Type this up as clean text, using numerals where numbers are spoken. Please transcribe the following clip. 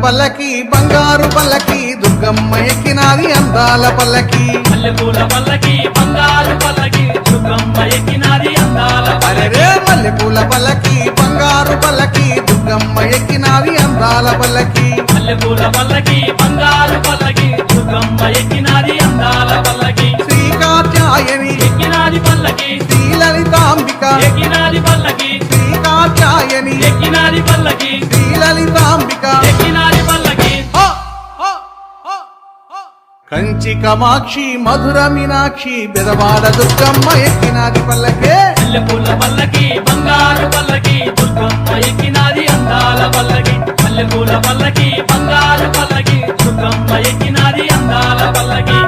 పల్లకి బంగారు పల్లకి దుర్గమ్మ ఎక్కినాది అందాల పల్లకి మల్లెపూల పల్లకి బంగారు పల్లకి దుర్గమ్మ ఎక్కినాది అందాల అరే మల్లెపూల పల్లకి బంగారు పల్లకి దుర్గమ్మ ఎక్కినాది అందాల పల్లకి మల్లెపూల పల్లకి బంగారు పల్లకి దుర్గమ్మ ఎక్కినాది అందాల పల్లకి శ్రీ కాత్యాయని ఎక్కినాది పల్లకి శ్రీ లలితాంబిక ఎక్కినాది పల్లకి శ్రీ కాత్యాయని ఎక్కినాది పల్లకి శ్రీ లలితాంబిక ఎక్కినాది పల్లకి కంచి కామాక్షి మధుర మీనాక్షి బెదవాడ దుర్గమ్మ ఎక్కినాది పల్లకే మల్లెపూల పల్లకి బంగారు పల్లకి దుర్గమ్మ ఎక్కినాది అందాల పల్లకి మల్లెపూల పల్లకి బంగారు పల్లకి దుర్గమ్మ ఎక్కినాది అందాల పల్లకి